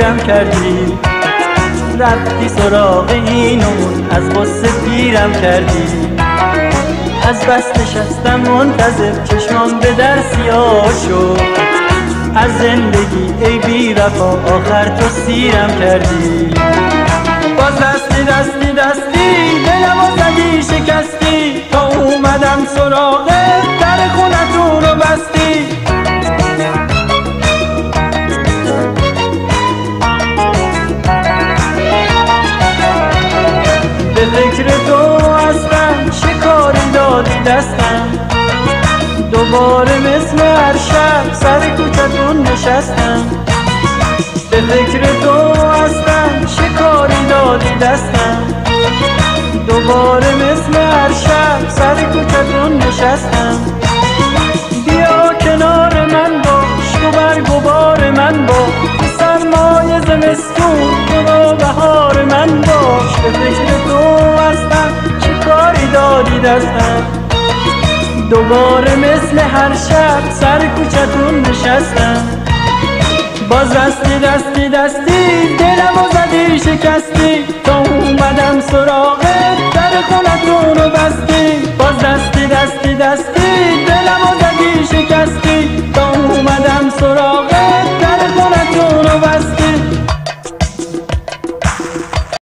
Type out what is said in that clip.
گیرم کردی، رفتی سراغ این اون، از غصه پیرم کردی. از بس نشستم منتظر، چشمام به در سیاه شد از زندگی ای بی وفا، آخر تو سیرم کردی. باز دستی دلمو زدی شکستی، تا اومدم سراغت در خونتون رو بستی. به فکر تو هستم، شکاری دادی دستم، دوباره مثل هر شب سر کوچتون نشستم. به فکر تو هستم، شکاری دادی دستم، دوباره مثل هر شب سر کوچتون نشستم. بیا کنار من باش، تو برگ و بار من باش، سرمای زمستون تو بهار من باش. به فکر تو هستم، شکاری دادی دستم، دوباره مثل هر شب سر کوچتون نشستم. باز دستی دلمو زدی شکستی، تا اومدم سراغت در خونتون رو بستی. باز دستی